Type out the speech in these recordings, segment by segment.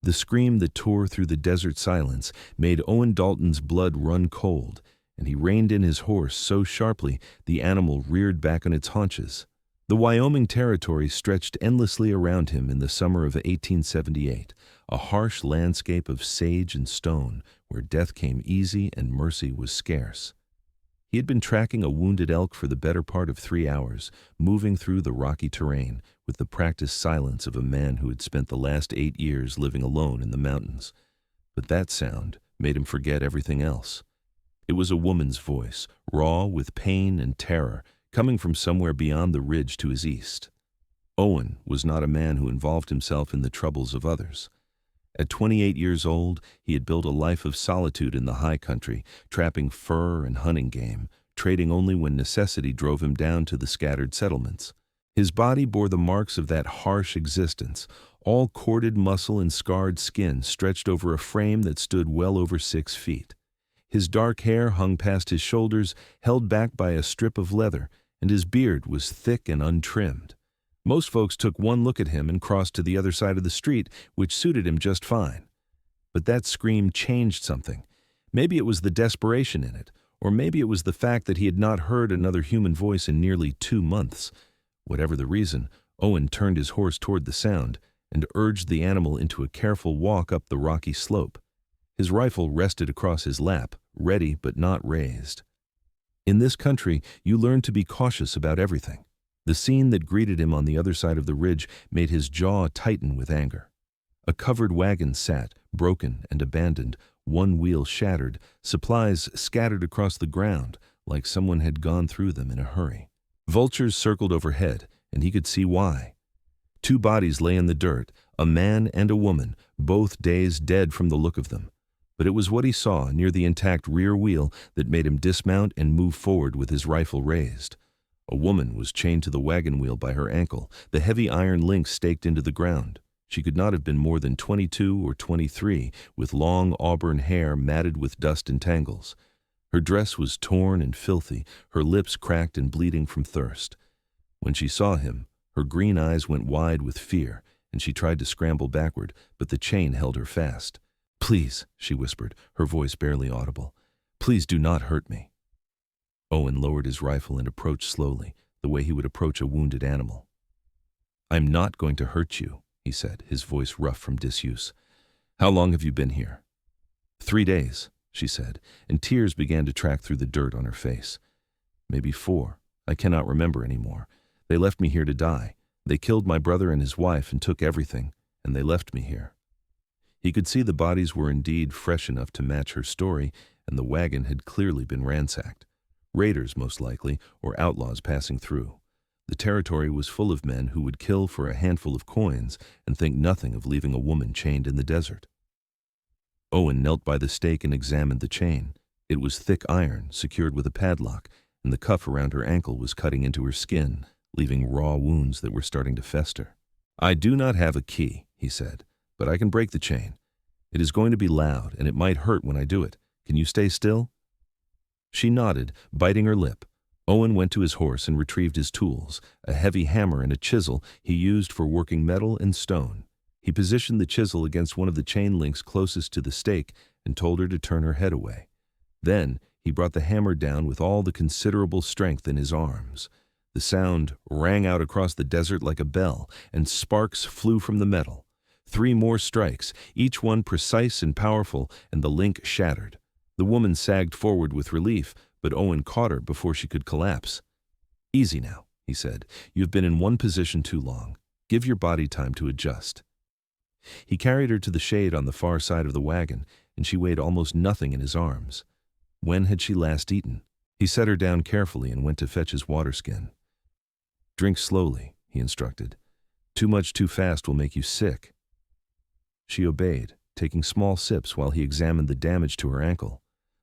The scream that tore through the desert silence made Owen Dalton's blood run cold, and he reined in his horse so sharply the animal reared back on its haunches. The Wyoming Territory stretched endlessly around him in the summer of 1878, a harsh landscape of sage and stone where death came easy and mercy was scarce. He had been tracking a wounded elk for the better part of 3 hours, moving through the rocky terrain with the practiced silence of a man who had spent the last 8 years living alone in the mountains. But that sound made him forget everything else. It was a woman's voice, raw with pain and terror, coming from somewhere beyond the ridge to his east. Owen was not a man who involved himself in the troubles of others. At 28 years old, he had built a life of solitude in the high country, trapping fur and hunting game, trading only when necessity drove him down to the scattered settlements. His body bore the marks of that harsh existence, all corded muscle and scarred skin stretched over a frame that stood well over 6 feet. His dark hair hung past his shoulders, held back by a strip of leather, and his beard was thick and untrimmed. Most folks took one look at him and crossed to the other side of the street, which suited him just fine. But that scream changed something. Maybe it was the desperation in it, or maybe it was the fact that he had not heard another human voice in nearly 2 months. Whatever the reason, Owen turned his horse toward the sound and urged the animal into a careful walk up the rocky slope. His rifle rested across his lap, ready but not raised. In this country, you learn to be cautious about everything. The scene that greeted him on the other side of the ridge made his jaw tighten with anger. A covered wagon sat, broken and abandoned, one wheel shattered, supplies scattered across the ground like someone had gone through them in a hurry. Vultures circled overhead, and he could see why. 2 bodies lay in the dirt, a man and a woman, both dazed dead from the look of them. But it was what he saw near the intact rear wheel that made him dismount and move forward with his rifle raised. A woman was chained to the wagon wheel by her ankle, the heavy iron link staked into the ground. She could not have been more than 22 or 23, with long auburn hair matted with dust and tangles. Her dress was torn and filthy, her lips cracked and bleeding from thirst. When she saw him, her green eyes went wide with fear, and she tried to scramble backward, but the chain held her fast. "Please," she whispered, her voice barely audible. "Please do not hurt me." Owen lowered his rifle and approached slowly, the way he would approach a wounded animal. "I'm not going to hurt you," he said, his voice rough from disuse. "How long have you been here?" 3 days, she said, and tears began to track through the dirt on her face. "Maybe 4. I cannot remember anymore. They left me here to die. They killed my brother and his wife and took everything, and they left me here." He could see the bodies were indeed fresh enough to match her story, and the wagon had clearly been ransacked. Raiders, most likely, or outlaws passing through. The territory was full of men who would kill for a handful of coins and think nothing of leaving a woman chained in the desert. Owen knelt by the stake and examined the chain. It was thick iron, secured with a padlock, and the cuff around her ankle was cutting into her skin, leaving raw wounds that were starting to fester. "I do not have a key," he said, "but I can break the chain. It is going to be loud, and it might hurt when I do it. Can you stay still?" She nodded, biting her lip. Owen went to his horse and retrieved his tools, a heavy hammer and a chisel he used for working metal and stone. He positioned the chisel against one of the chain links closest to the stake and told her to turn her head away. Then he brought the hammer down with all the considerable strength in his arms. The sound rang out across the desert like a bell, and sparks flew from the metal. 3 more strikes, each one precise and powerful, and the link shattered. The woman sagged forward with relief, but Owen caught her before she could collapse. "Easy now," he said. "You've been in one position too long. Give your body time to adjust." He carried her to the shade on the far side of the wagon, and she weighed almost nothing in his arms. When had she last eaten? He set her down carefully and went to fetch his water skin. "Drink slowly," he instructed. "Too much too fast will make you sick." She obeyed, taking small sips while he examined the damage to her ankle.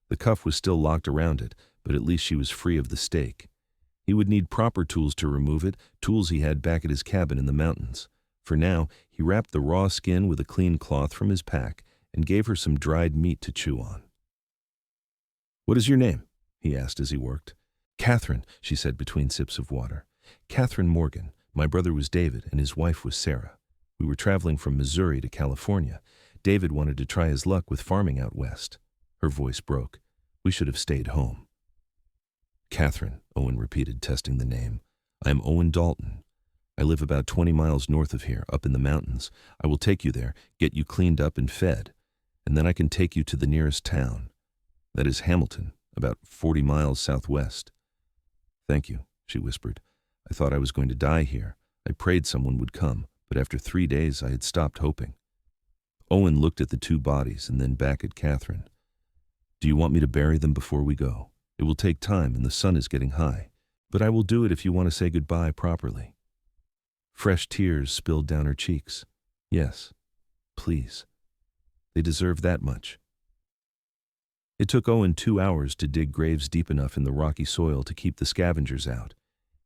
The cuff was still locked around it, but at least she was free of the stake. He would need proper tools to remove it, tools he had back at his cabin in the mountains. For now, he wrapped the raw skin with a clean cloth from his pack and gave her some dried meat to chew on. "What is your name?" he asked as he worked. "Katherine," she said between sips of water. "Katherine Morgan. My brother was David, and his wife was Sarah. We were traveling from Missouri to California. David wanted to try his luck with farming out west. Her voice broke. We should have stayed home. Katherine, Owen repeated, testing the name. I am Owen Dalton. I live about 20 miles north of here, up in the mountains. I will take you there, get you cleaned up and fed, and then I can take you to the nearest town. That is Hamilton, about 40 miles southwest. Thank you, she whispered. I thought I was going to die here. I prayed someone would come, but after 3 days I had stopped hoping. Owen looked at the two bodies and then back at Katherine. Do you want me to bury them before we go? It will take time and the sun is getting high, but I will do it if you want to say goodbye properly. Fresh tears spilled down her cheeks. Yes, please. They deserve that much. It took Owen 2 hours to dig graves deep enough in the rocky soil to keep the scavengers out.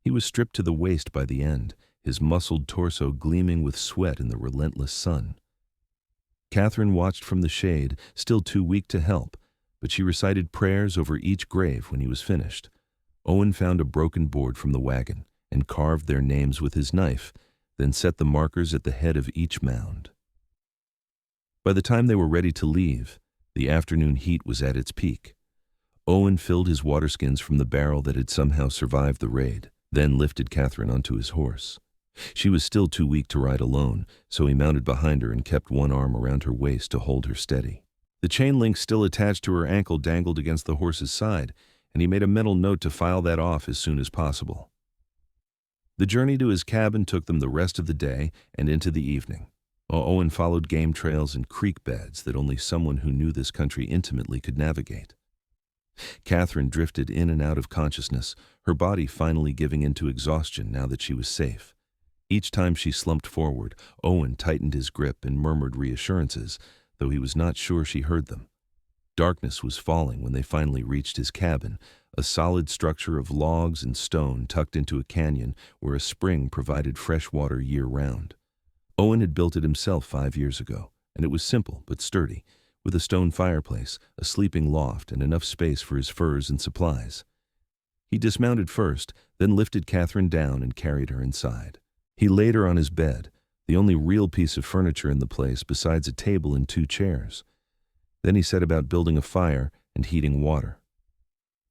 He was stripped to the waist by the end, his muscled torso gleaming with sweat in the relentless sun. Katherine watched from the shade, still too weak to help, but she recited prayers over each grave when he was finished. Owen found a broken board from the wagon and carved their names with his knife, then set the markers at the head of each mound. By the time they were ready to leave, the afternoon heat was at its peak. Owen filled his waterskins from the barrel that had somehow survived the raid, then lifted Katherine onto his horse. She was still too weak to ride alone, so he mounted behind her and kept one arm around her waist to hold her steady. The chain link still attached to her ankle dangled against the horse's side, and he made a mental note to file that off as soon as possible. The journey to his cabin took them the rest of the day and into the evening, while Owen followed game trails and creek beds that only someone who knew this country intimately could navigate. Katherine drifted in and out of consciousness, her body finally giving in to exhaustion now that she was safe. Each time she slumped forward, Owen tightened his grip and murmured reassurances, though he was not sure she heard them. Darkness was falling when they finally reached his cabin, a solid structure of logs and stone tucked into a canyon where a spring provided fresh water year-round. Owen had built it himself 5 years ago, and it was simple but sturdy, with a stone fireplace, a sleeping loft, and enough space for his furs and supplies. He dismounted first, then lifted Katherine down and carried her inside. He laid her on his bed, the only real piece of furniture in the place besides a table and 2 chairs. Then he set about building a fire and heating water.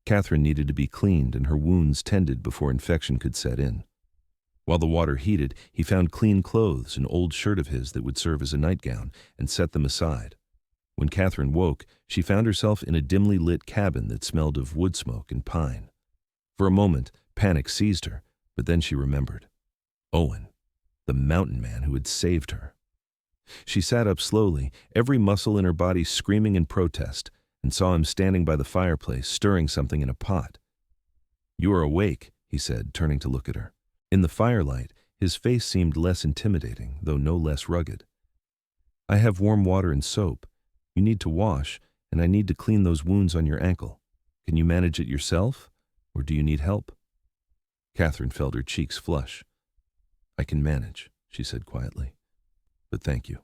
Katherine needed to be cleaned and her wounds tended before infection could set in. While the water heated, he found clean clothes, an old shirt of his that would serve as a nightgown, and set them aside. When Katherine woke, she found herself in a dimly lit cabin that smelled of wood smoke and pine. For a moment, panic seized her, but then she remembered. Owen, the mountain man who had saved her. She sat up slowly, every muscle in her body screaming in protest, and saw him standing by the fireplace, stirring something in a pot. You are awake, he said, turning to look at her. In the firelight, his face seemed less intimidating, though no less rugged. I have warm water and soap. You need to wash, and I need to clean those wounds on your ankle. Can you manage it yourself, or do you need help? Katherine felt her cheeks flush. I can manage, she said quietly. But thank you.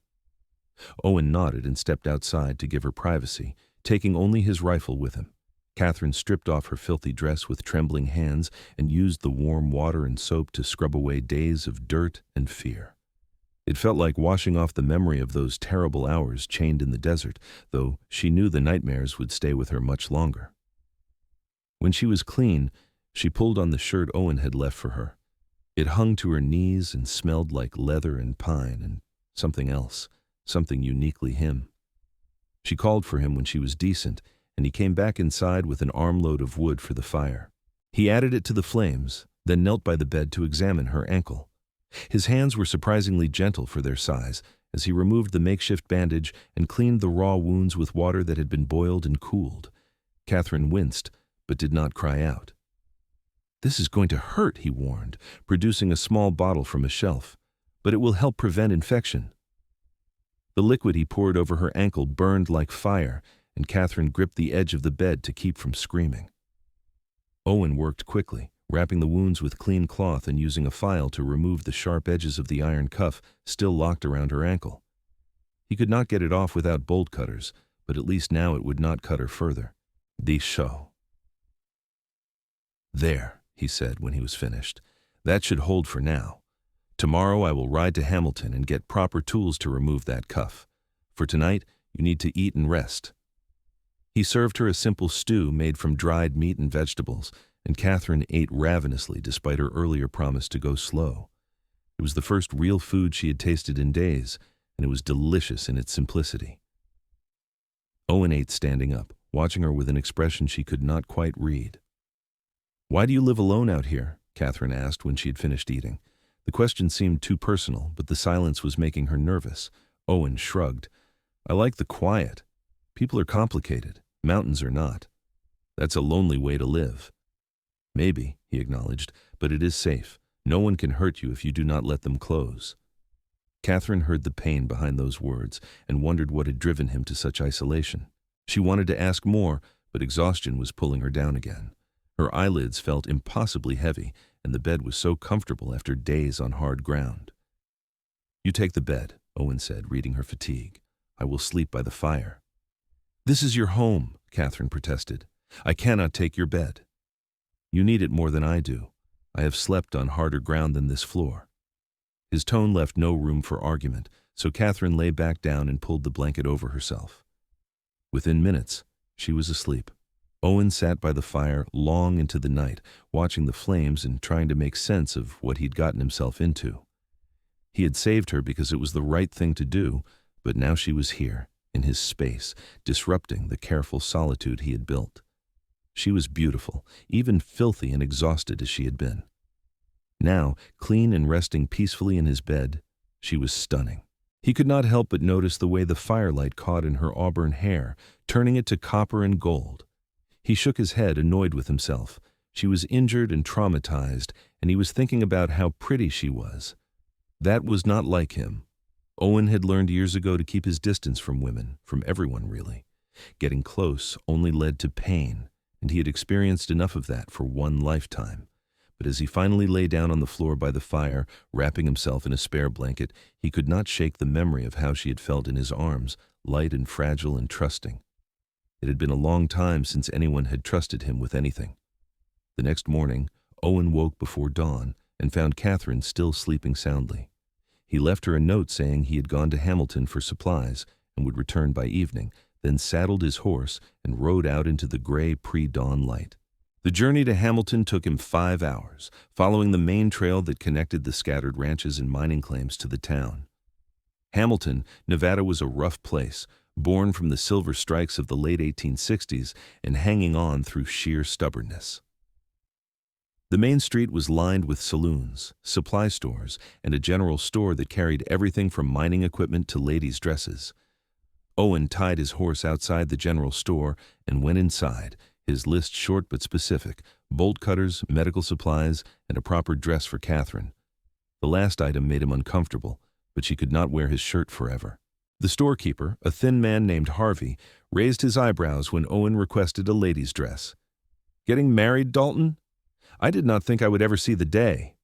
Owen nodded and stepped outside to give her privacy, taking only his rifle with him. Katherine stripped off her filthy dress with trembling hands and used the warm water and soap to scrub away days of dirt and fear. It felt like washing off the memory of those terrible hours chained in the desert, though she knew the nightmares would stay with her much longer. When she was clean, she pulled on the shirt Owen had left for her. It hung to her knees and smelled like leather and pine and something else, something uniquely him. She called for him when she was decent, and he came back inside with an armload of wood for the fire. He added it to the flames, then knelt by the bed to examine her ankle. His hands were surprisingly gentle for their size, as he removed the makeshift bandage and cleaned the raw wounds with water that had been boiled and cooled. Katherine winced, but did not cry out. This is going to hurt, he warned, producing a small bottle from a shelf, but it will help prevent infection. The liquid he poured over her ankle burned like fire, and Katherine gripped the edge of the bed to keep from screaming. Owen worked quickly, wrapping the wounds with clean cloth and using a file to remove the sharp edges of the iron cuff still locked around her ankle. He could not get it off without bolt cutters, but at least now it would not cut her further. Show. There, he said when he was finished. That should hold for now. Tomorrow I will ride to Hamilton and get proper tools to remove that cuff. For tonight, you need to eat and rest." He served her a simple stew made from dried meat and vegetables, and Katherine ate ravenously despite her earlier promise to go slow. It was the first real food she had tasted in days, and it was delicious in its simplicity. Owen ate standing up, watching her with an expression she could not quite read. "Why do you live alone out here?" Katherine asked when she had finished eating. The question seemed too personal, but the silence was making her nervous. Owen shrugged. "I like the quiet. People are complicated. Mountains are not. That's a lonely way to live." "Maybe," he acknowledged, "but it is safe. No one can hurt you if you do not let them close." Katherine heard the pain behind those words and wondered what had driven him to such isolation. She wanted to ask more, but exhaustion was pulling her down again. Her eyelids felt impossibly heavy, and the bed was so comfortable after days on hard ground. "You take the bed," Owen said, reading her fatigue. "I will sleep by the fire." "This is your home," Katherine protested. "I cannot take your bed." "You need it more than I do. I have slept on harder ground than this floor." His tone left no room for argument, so Katherine lay back down and pulled the blanket over herself. Within minutes, she was asleep. Owen sat by the fire long into the night, watching the flames and trying to make sense of what he'd gotten himself into. He had saved her because it was the right thing to do, but now she was here, in his space, disrupting the careful solitude he had built. She was beautiful, even filthy and exhausted as she had been. Now, clean and resting peacefully in his bed, she was stunning. He could not help but notice the way the firelight caught in her auburn hair, turning it to copper and gold. He shook his head, annoyed with himself. She was injured and traumatized, and he was thinking about how pretty she was. That was not like him. Owen had learned years ago to keep his distance from women, from everyone really. Getting close only led to pain, and he had experienced enough of that for one lifetime. But as he finally lay down on the floor by the fire, wrapping himself in a spare blanket, he could not shake the memory of how she had felt in his arms, light and fragile and trusting. It had been a long time since anyone had trusted him with anything. The next morning, Owen woke before dawn and found Katherine still sleeping soundly. He left her a note saying he had gone to Hamilton for supplies and would return by evening, then saddled his horse and rode out into the gray pre-dawn light. The journey to Hamilton took him 5 hours, following the main trail that connected the scattered ranches and mining claims to the town. Hamilton, Nevada was a rough place, born from the silver strikes of the late 1860s and hanging on through sheer stubbornness. The main street was lined with saloons, supply stores, and a general store that carried everything from mining equipment to ladies' dresses. Owen tied his horse outside the general store and went inside, his list short but specific: bolt cutters, medical supplies, and a proper dress for Katherine. The last item made him uncomfortable, but she could not wear his shirt forever. The storekeeper, a thin man named Harvey, raised his eyebrows when Owen requested a lady's dress. "Getting married, Dalton? I did not think I would ever see the day."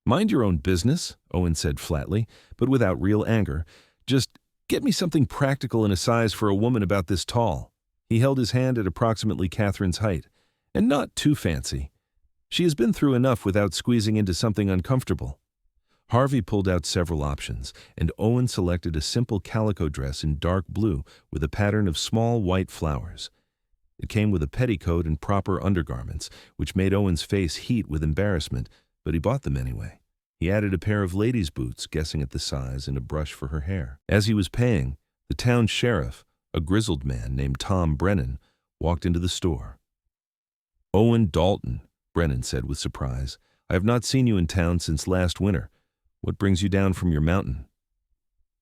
"Mind your own business," Owen said flatly, but without real anger. "Just get me something practical in a size for a woman about this tall." He held his hand at approximately Katherine's height, and not too fancy. She has been through enough without squeezing into something uncomfortable. Harvey pulled out several options, and Owen selected a simple calico dress in dark blue with a pattern of small white flowers. It came with a petticoat and proper undergarments, which made Owen's face heat with embarrassment, but he bought them anyway. He added a pair of ladies' boots, guessing at the size, and a brush for her hair. As he was paying, the town sheriff, a grizzled man named Tom Brennan, walked into the store. "Owen Dalton," Brennan said with surprise. "I have not seen you in town since last winter. What brings you down from your mountain?"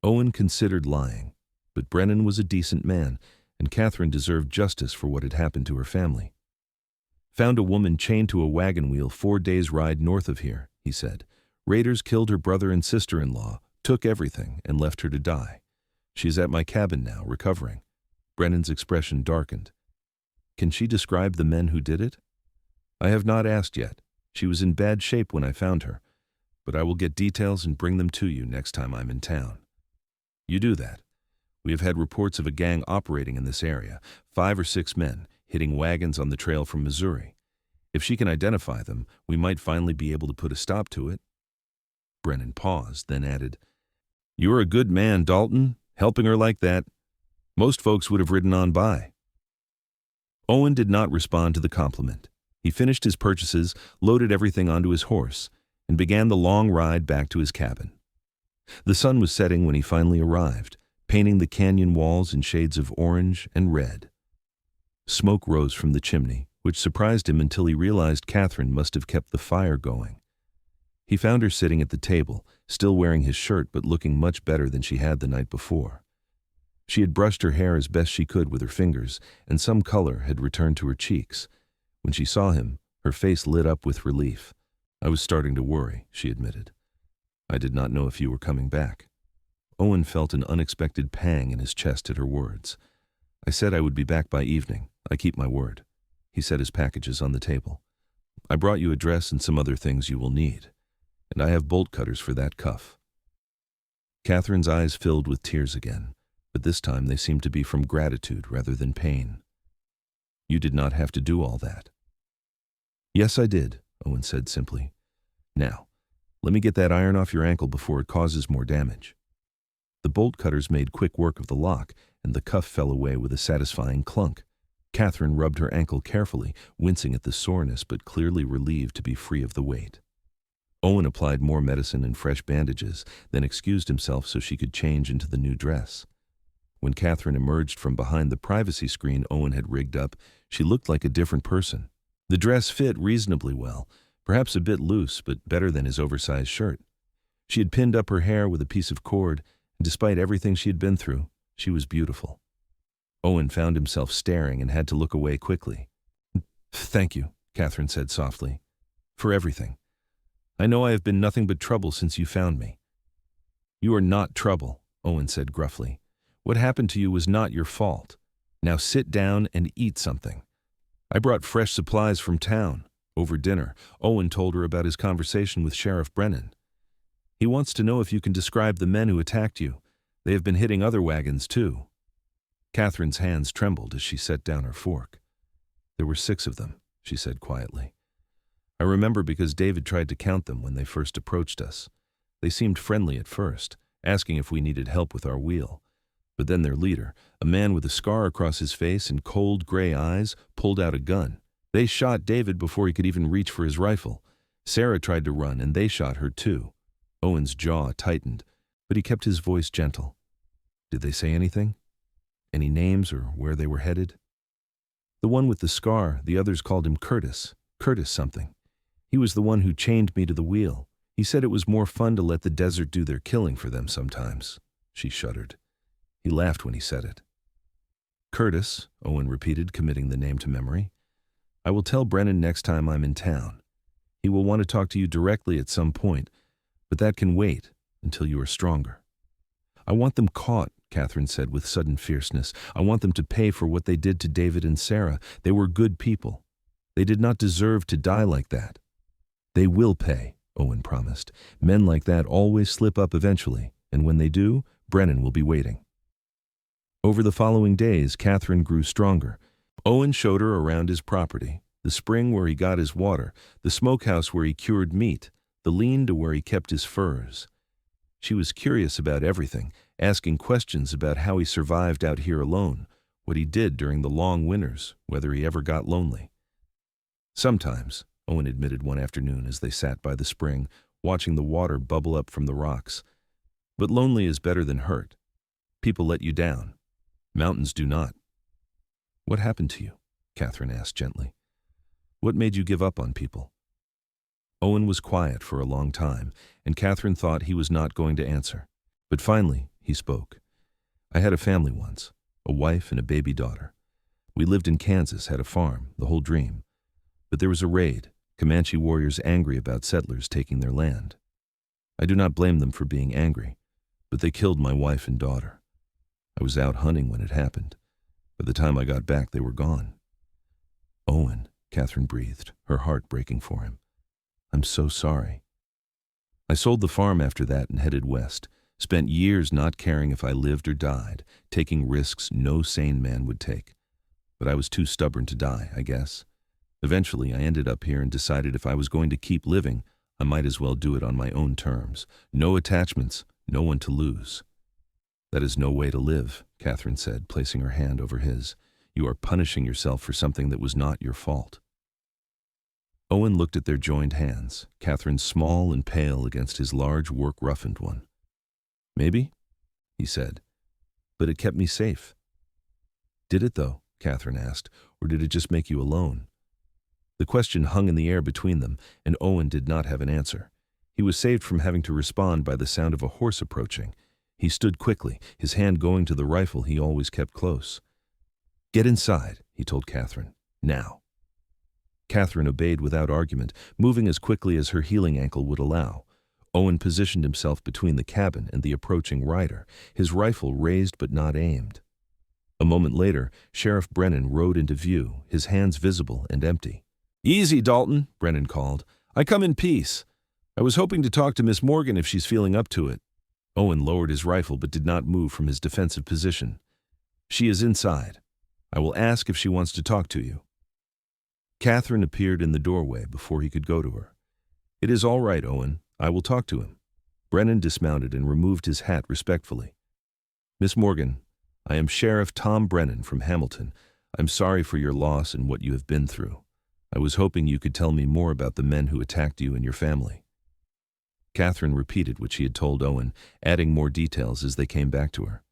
Owen considered lying, but Brennan was a decent man, and Katherine deserved justice for what had happened to her family. "Found a woman chained to a wagon wheel 4 days' ride north of here," he said. "Raiders killed her brother and sister-in-law, took everything, and left her to die. She's at my cabin now, recovering." Brennan's expression darkened. "Can she describe the men who did it?" "I have not asked yet. She was in bad shape when I found her, but I will get details and bring them to you next time I'm in town." "You do that. We have had reports of a gang operating in this area, 5 or 6 men, hitting wagons on the trail from Missouri. If she can identify them, we might finally be able to put a stop to it." Brennan paused, then added, "You're a good man, Dalton. helping her like that, most folks would have ridden on by. Owen did not respond to the compliment. He finished his purchases, loaded everything onto his horse, and began the long ride back to his cabin. The sun was setting when he finally arrived, painting the canyon walls in shades of orange and red. Smoke rose from the chimney, which surprised him until he realized Katherine must have kept the fire going. He found her sitting at the table, still wearing his shirt but looking much better than she had the night before. She had brushed her hair as best she could with her fingers, and some color had returned to her cheeks. When she saw him, her face lit up with relief. "I was starting to worry," she admitted. "I did not know if you were coming back." Owen felt an unexpected pang in his chest at her words. "I said I would be back by evening. I keep my word." He set his packages on the table. "I brought you a dress and some other things you will need. And I have bolt cutters for that cuff." Katherine's eyes filled with tears again, but this time they seemed to be from gratitude rather than pain. "You did not have to do all that." "Yes, I did," Owen said simply. "Now, let me get that iron off your ankle before it causes more damage." The bolt cutters made quick work of the lock, and the cuff fell away with a satisfying clunk. Katherine rubbed her ankle carefully, wincing at the soreness but clearly relieved to be free of the weight. Owen applied more medicine and fresh bandages, then excused himself so she could change into the new dress. When Katherine emerged from behind the privacy screen Owen had rigged up, she looked like a different person. The dress fit reasonably well, perhaps a bit loose, but better than his oversized shirt. She had pinned up her hair with a piece of cord, and despite everything she had been through, she was beautiful. Owen found himself staring and had to look away quickly. "Thank you," Katherine said softly, "for everything. I know I have been nothing but trouble since you found me." "You are not trouble," Owen said gruffly. "What happened to you was not your fault. Now sit down and eat something. I brought fresh supplies from town." Over dinner, Owen told her about his conversation with Sheriff Brennan. "He wants to know if you can describe the men who attacked you. They have been hitting other wagons, too." Katherine's hands trembled as she set down her fork. "There were 6 of them," she said quietly. "I remember because David tried to count them when they first approached us. They seemed friendly at first, asking if we needed help with our wheel. But then their leader, a man with a scar across his face and cold gray eyes, pulled out a gun. They shot David before he could even reach for his rifle. Sarah tried to run, and they shot her too." Owen's jaw tightened, but he kept his voice gentle. "Did they say anything? Any names or where they were headed?" "The one with the scar, the others called him Curtis something. He was the one who chained me to the wheel. He said it was more fun to let the desert do their killing for them sometimes." She shuddered. He laughed when he said it. "Curtis," Owen repeated, committing the name to memory. "I will tell Brennan next time I'm in town. He will want to talk to you directly at some point, but that can wait until you are stronger." "I want them caught," Katherine said with sudden fierceness. "I want them to pay for what they did to David and Sarah. They were good people. They did not deserve to die like that." "They will pay," Owen promised. "Men like that always slip up eventually, and when they do, Brennan will be waiting." Over the following days, Katherine grew stronger. Owen showed her around his property, the spring where he got his water, the smokehouse where he cured meat, the lean-to where he kept his furs. She was curious about everything, asking questions about how he survived out here alone, what he did during the long winters, whether he ever got lonely. "Sometimes," Owen admitted one afternoon as they sat by the spring, watching the water bubble up from the rocks. "But lonely is better than hurt. People let you down. Mountains do not." "What happened to you?" Katherine asked gently. "What made you give up on people?" Owen was quiet for a long time, and Katherine thought he was not going to answer. But finally, he spoke. "I had a family once, a wife and a baby daughter. We lived in Kansas, had a farm, the whole dream. But there was a raid, Comanche warriors angry about settlers taking their land. I do not blame them for being angry, but they killed my wife and daughter. I was out hunting when it happened. By the time I got back, they were gone." "Owen," Katherine breathed, her heart breaking for him. "I'm so sorry." "I sold the farm after that and headed west. Spent years not caring if I lived or died, taking risks no sane man would take. But I was too stubborn to die, I guess. Eventually, I ended up here and decided if I was going to keep living, I might as well do it on my own terms. No attachments, no one to lose. That is no way to live, Katherine said, placing her hand over his. You are punishing yourself for something that was not your fault. Owen looked at their joined hands, Katherine small and pale against his large, work-roughened one. Maybe, he said, but it kept me safe. Did it, though? Katherine asked, or did it just make you alone? The question hung in the air between them, and Owen did not have an answer. He was saved from having to respond by the sound of a horse approaching. He stood quickly, his hand going to the rifle he always kept close. Get inside, he told Katherine. Now. Katherine obeyed without argument, moving as quickly as her healing ankle would allow. Owen positioned himself between the cabin and the approaching rider, his rifle raised but not aimed. A moment later, Sheriff Brennan rode into view, his hands visible and empty. Easy, Dalton, Brennan called. I come in peace. I was hoping to talk to Miss Morgan if she's feeling up to it. Owen lowered his rifle but did not move from his defensive position. She is inside. I will ask if she wants to talk to you. Katherine appeared in the doorway before he could go to her. It is all right, Owen. I will talk to him. Brennan dismounted and removed his hat respectfully. Miss Morgan, I am Sheriff Tom Brennan from Hamilton. I'm sorry for your loss and what you have been through. I was hoping you could tell me more about the men who attacked you and your family. Katherine repeated what she had told Owen, adding more details as they came back to her.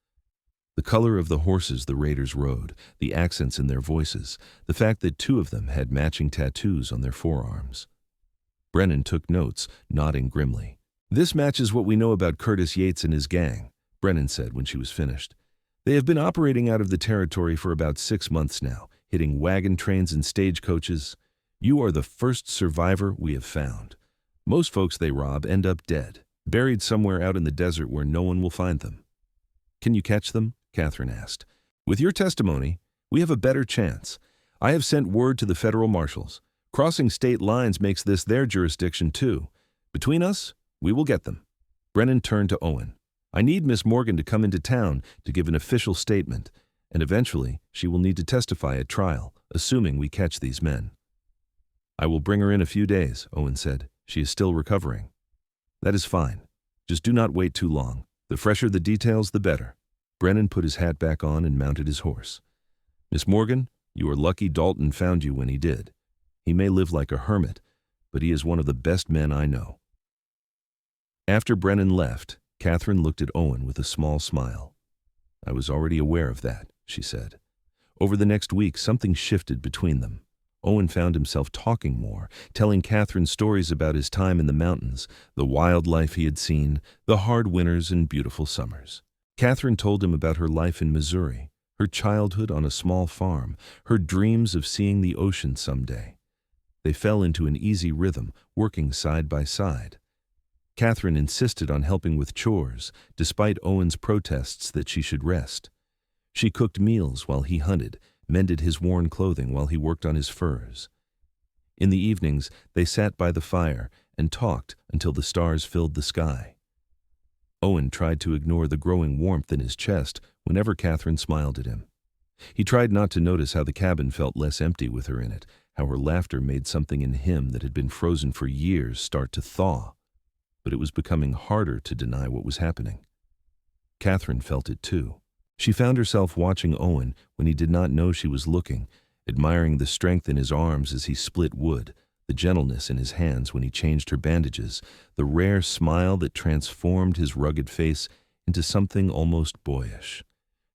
The color of the horses the raiders rode, the accents in their voices, the fact that two of them had matching tattoos on their forearms. Brennan took notes, nodding grimly. This matches what we know about Curtis Yates and his gang, Brennan said when she was finished. They have been operating out of the territory for about 6 months now, hitting wagon trains and stagecoaches. You are the first survivor we have found. Most folks they rob end up dead, buried somewhere out in the desert where no one will find them. Can you catch them? Katherine asked. With your testimony, we have a better chance. I have sent word to the federal marshals. Crossing state lines makes this their jurisdiction too. Between us, we will get them. Brennan turned to Owen. I need Miss Morgan to come into town to give an official statement, and eventually she will need to testify at trial, assuming we catch these men. I will bring her in a few days, Owen said. She is still recovering. That is fine. Just do not wait too long. The fresher the details, the better. Brennan put his hat back on and mounted his horse. Miss Morgan, you are lucky Dalton found you when he did. He may live like a hermit, but he is one of the best men I know. After Brennan left, Katherine looked at Owen with a small smile. I was already aware of that, she said. Over the next week, something shifted between them. Owen found himself talking more, telling Katherine stories about his time in the mountains, the wildlife he had seen, the hard winters and beautiful summers. Katherine told him about her life in Missouri, her childhood on a small farm, her dreams of seeing the ocean someday. They fell into an easy rhythm, working side by side. Katherine insisted on helping with chores, despite Owen's protests that she should rest. She cooked meals while he hunted, mended his worn clothing while he worked on his furs. In the evenings, they sat by the fire and talked until the stars filled the sky. Owen tried to ignore the growing warmth in his chest whenever Katherine smiled at him. He tried not to notice how the cabin felt less empty with her in it, how her laughter made something in him that had been frozen for years start to thaw. But it was becoming harder to deny what was happening. Katherine felt it too. She found herself watching Owen when he did not know she was looking, admiring the strength in his arms as he split wood, the gentleness in his hands when he changed her bandages, the rare smile that transformed his rugged face into something almost boyish.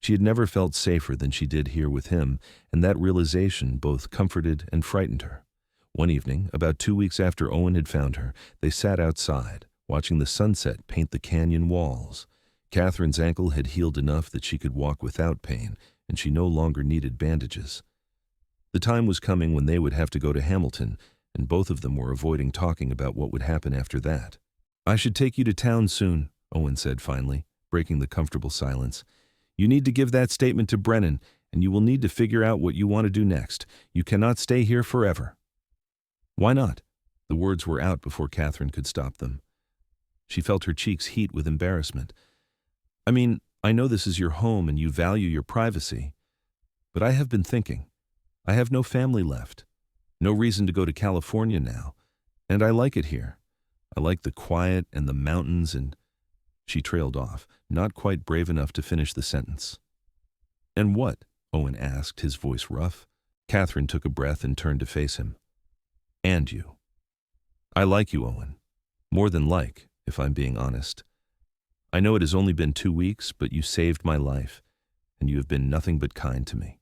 She had never felt safer than she did here with him, and that realization both comforted and frightened her. One evening, about 2 weeks after Owen had found her, they sat outside, watching the sunset paint the canyon walls. Katherine's ankle had healed enough that she could walk without pain, and she no longer needed bandages. The time was coming when they would have to go to Hamilton, and both of them were avoiding talking about what would happen after that. I should take you to town soon, Owen said finally, breaking the comfortable silence. You need to give that statement to Brennan, and you will need to figure out what you want to do next. You cannot stay here forever. Why not? The words were out before Katherine could stop them. She felt her cheeks heat with embarrassment. I mean, I know this is your home and you value your privacy, but I have been thinking. I have no family left, no reason to go to California now, and I like it here. I like the quiet and the mountains and... She trailed off, not quite brave enough to finish the sentence. "And what?" Owen asked, his voice rough. Katherine took a breath and turned to face him. "And you. I like you, Owen. More than like, if I'm being honest. I know it has only been 2 weeks, but you saved my life, and you have been nothing but kind to me.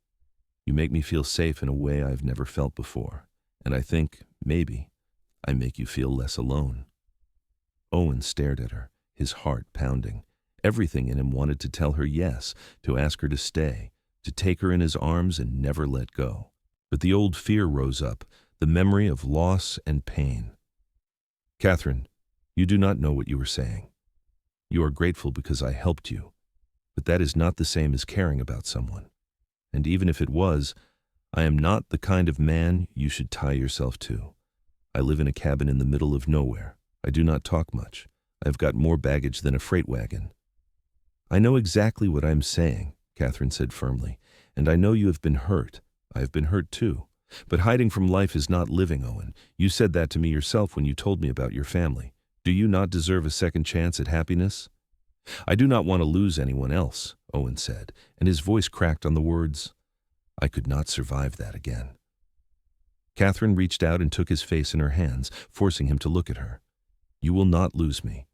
You make me feel safe in a way I've never felt before, and I think, maybe, I make you feel less alone." Owen stared at her, his heart pounding. Everything in him wanted to tell her yes, to ask her to stay, to take her in his arms and never let go. But the old fear rose up, the memory of loss and pain. "Katherine, you do not know what you are saying. You are grateful because I helped you, but that is not the same as caring about someone. And even if it was, I am not the kind of man you should tie yourself to. I live in a cabin in the middle of nowhere. I do not talk much. I have got more baggage than a freight wagon." "I know exactly what I am saying," Katherine said firmly, "and I know you have been hurt. I have been hurt too. But hiding from life is not living, Owen. You said that to me yourself when you told me about your family. Do you not deserve a second chance at happiness?" "I do not want to lose anyone else," Owen said, and his voice cracked on the words. "I could not survive that again." Katherine reached out and took his face in her hands, forcing him to look at her. "You will not lose me.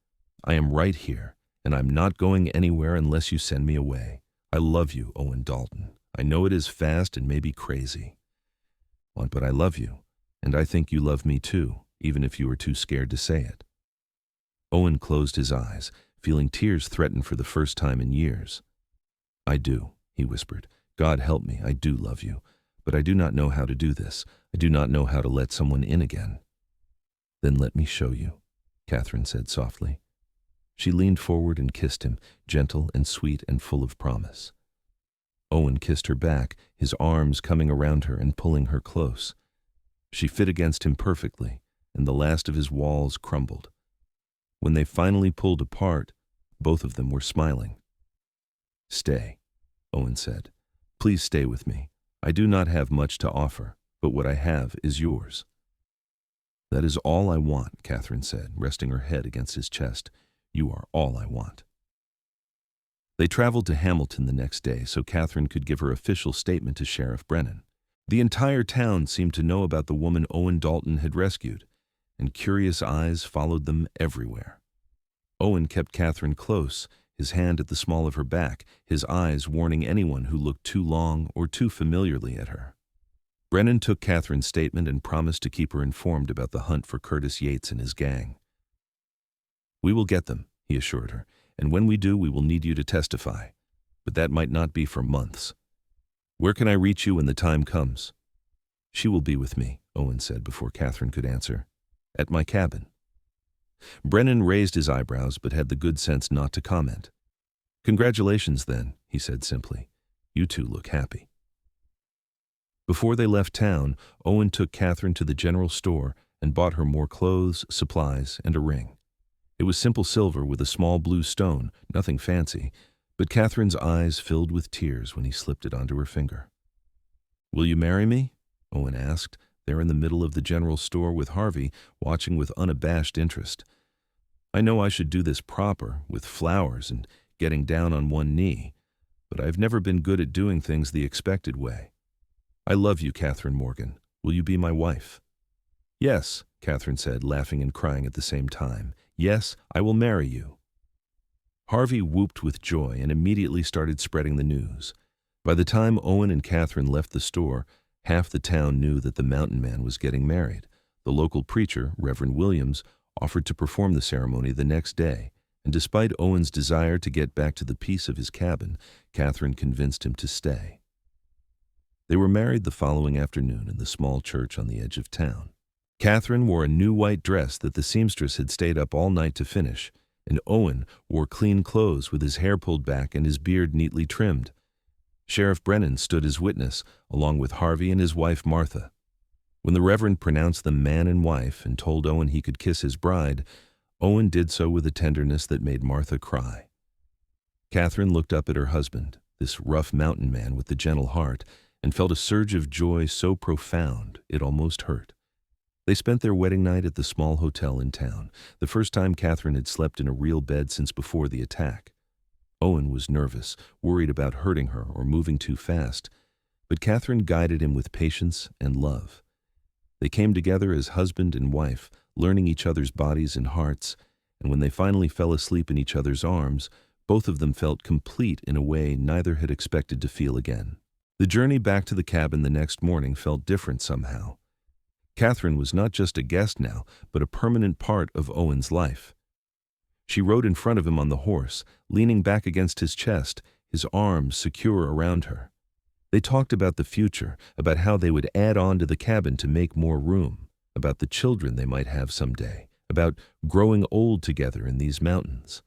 I am right here, and I'm not going anywhere unless you send me away. I love you, Owen Dalton. I know it is fast and maybe crazy. But I love you, and I think you love me too, even if you are too scared to say it." Owen closed his eyes, feeling tears threaten for the first time in years. "I do," he whispered. "God help me, I do love you. But I do not know how to do this. I do not know how to let someone in again." "Then let me show you," Katherine said softly. She leaned forward and kissed him, gentle and sweet and full of promise. Owen kissed her back, his arms coming around her and pulling her close. She fit against him perfectly, and the last of his walls crumbled. When they finally pulled apart, both of them were smiling. "Stay," Owen said. "Please stay with me. I do not have much to offer, but what I have is yours." "That is all I want," Katherine said, resting her head against his chest. "You are all I want." They traveled to Hamilton the next day so Katherine could give her official statement to Sheriff Brennan. The entire town seemed to know about the woman Owen Dalton had rescued, and curious eyes followed them everywhere. Owen kept Katherine close, his hand at the small of her back, his eyes warning anyone who looked too long or too familiarly at her. Brennan took Katherine's statement and promised to keep her informed about the hunt for Curtis Yates and his gang. "We will get them," he assured her, "and when we do, we will need you to testify. But that might not be for months. Where can I reach you when the time comes?" "She will be with me," Owen said before Katherine could answer. "At my cabin." Brennan raised his eyebrows but had the good sense not to comment. "Congratulations, then," he said simply. "You two look happy." Before they left town, Owen took Katherine to the general store and bought her more clothes, supplies, and a ring. It was simple silver with a small blue stone, nothing fancy, but Katherine's eyes filled with tears when he slipped it onto her finger. "Will you marry me?" Owen asked, there in the middle of the general store with Harvey, watching with unabashed interest. "I know I should do this proper, with flowers and getting down on one knee, but I've never been good at doing things the expected way. I love you, Katherine Morgan. Will you be my wife?" "Yes," Katherine said, laughing and crying at the same time. "Yes, I will marry you." Harvey whooped with joy and immediately started spreading the news. By the time Owen and Katherine left the store, half the town knew that the mountain man was getting married. The local preacher, Reverend Williams, offered to perform the ceremony the next day, and despite Owen's desire to get back to the peace of his cabin, Katherine convinced him to stay. They were married the following afternoon in the small church on the edge of town. Katherine wore a new white dress that the seamstress had stayed up all night to finish, and Owen wore clean clothes with his hair pulled back and his beard neatly trimmed. Sheriff Brennan stood as witness, along with Harvey and his wife Martha. When the Reverend pronounced them man and wife and told Owen he could kiss his bride, Owen did so with a tenderness that made Martha cry. Katherine looked up at her husband, this rough mountain man with the gentle heart, and felt a surge of joy so profound it almost hurt. They spent their wedding night at the small hotel in town, the first time Katherine had slept in a real bed since before the attack. Owen was nervous, worried about hurting her or moving too fast, but Katherine guided him with patience and love. They came together as husband and wife, learning each other's bodies and hearts, and when they finally fell asleep in each other's arms, both of them felt complete in a way neither had expected to feel again. The journey back to the cabin the next morning felt different somehow. Katherine was not just a guest now, but a permanent part of Owen's life. She rode in front of him on the horse, leaning back against his chest, his arms secure around her. They talked about the future, about how they would add on to the cabin to make more room, about the children they might have someday, about growing old together in these mountains.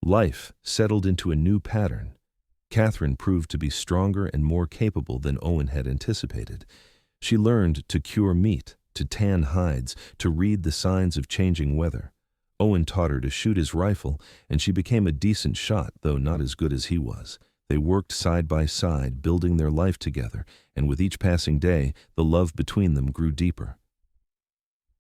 Life settled into a new pattern. Katherine proved to be stronger and more capable than Owen had anticipated. She learned to cure meat, to tan hides, to read the signs of changing weather. Owen taught her to shoot his rifle, and she became a decent shot, though not as good as he was. They worked side by side, building their life together, and with each passing day, the love between them grew deeper.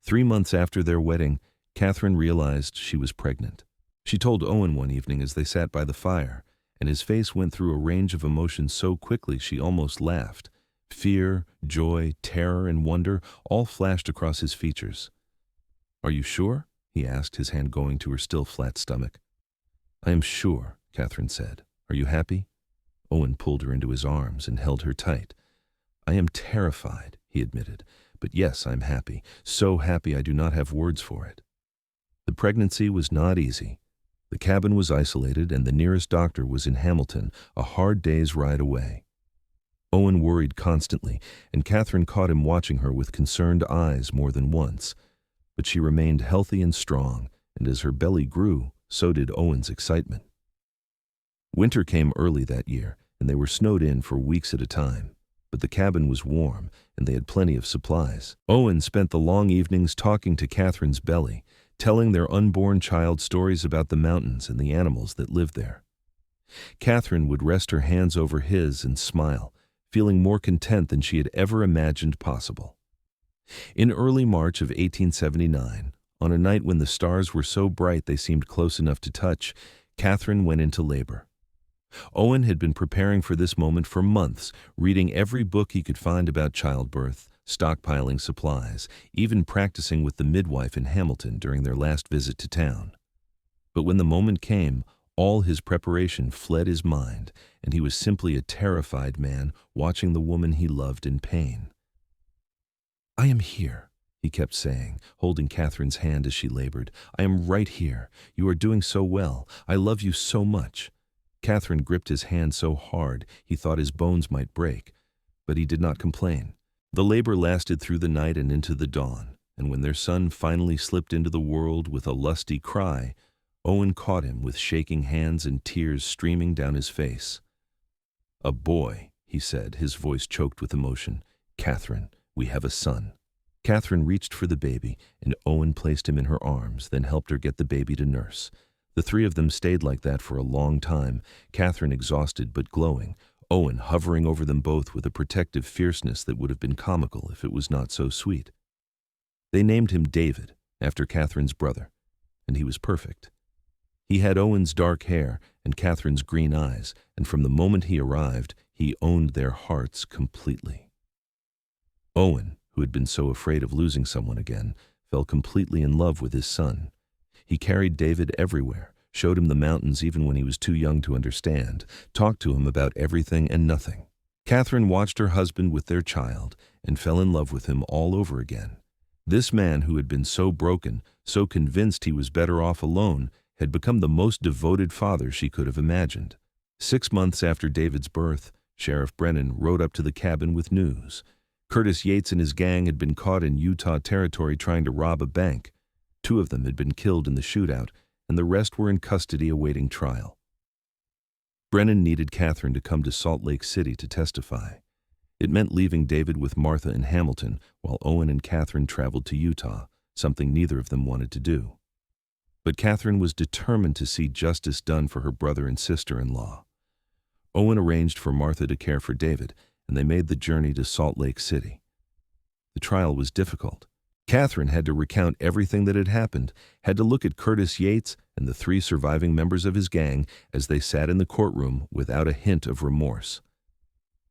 3 months after their wedding, Katherine realized she was pregnant. She told Owen one evening as they sat by the fire, and his face went through a range of emotions so quickly she almost laughed. Fear, joy, terror, and wonder all flashed across his features. "Are you sure?" he asked, his hand going to her still flat stomach. "I am sure," Katherine said. "Are you happy?" Owen pulled her into his arms and held her tight. "I am terrified," he admitted, "but yes, I'm happy. So happy I do not have words for it." The pregnancy was not easy. The cabin was isolated, and the nearest doctor was in Hamilton, a hard day's ride away. Owen worried constantly, and Katherine caught him watching her with concerned eyes more than once. But she remained healthy and strong, and as her belly grew, so did Owen's excitement. Winter came early that year, and they were snowed in for weeks at a time. But the cabin was warm, and they had plenty of supplies. Owen spent the long evenings talking to Katherine's belly, telling their unborn child stories about the mountains and the animals that lived there. Katherine would rest her hands over his and smile, feeling more content than she had ever imagined possible. In early March of 1879, on a night when the stars were so bright they seemed close enough to touch, Katherine went into labor. Owen had been preparing for this moment for months, reading every book he could find about childbirth, stockpiling supplies, even practicing with the midwife in Hamilton during their last visit to town. But when the moment came, all his preparation fled his mind, and he was simply a terrified man watching the woman he loved in pain. "I am here," he kept saying, holding Katherine's hand as she labored. "I am right here. You are doing so well. I love you so much." Katherine gripped his hand so hard he thought his bones might break, but he did not complain. The labor lasted through the night and into the dawn, and when their son finally slipped into the world with a lusty cry, Owen caught him with shaking hands and tears streaming down his face. "A boy," he said, his voice choked with emotion. "Katherine, we have a son." Katherine reached for the baby, and Owen placed him in her arms, then helped her get the baby to nurse. The three of them stayed like that for a long time, Katherine exhausted but glowing, Owen hovering over them both with a protective fierceness that would have been comical if it was not so sweet. They named him David, after Katherine's brother, and he was perfect. He had Owen's dark hair and Katherine's green eyes, and from the moment he arrived, he owned their hearts completely. Owen, who had been so afraid of losing someone again, fell completely in love with his son. He carried David everywhere, showed him the mountains even when he was too young to understand, talked to him about everything and nothing. Katherine watched her husband with their child and fell in love with him all over again. This man who had been so broken, so convinced he was better off alone, had become the most devoted father she could have imagined. 6 months after David's birth, Sheriff Brennan rode up to the cabin with news. Curtis Yates and his gang had been caught in Utah Territory trying to rob a bank. 2 of them had been killed in the shootout, and the rest were in custody awaiting trial. Brennan needed Katherine to come to Salt Lake City to testify. It meant leaving David with Martha in Hamilton while Owen and Katherine traveled to Utah, something neither of them wanted to do. But Katherine was determined to see justice done for her brother and sister-in-law. Owen arranged for Martha to care for David, and they made the journey to Salt Lake City. The trial was difficult. Katherine had to recount everything that had happened, had to look at Curtis Yates and the 3 surviving members of his gang as they sat in the courtroom without a hint of remorse.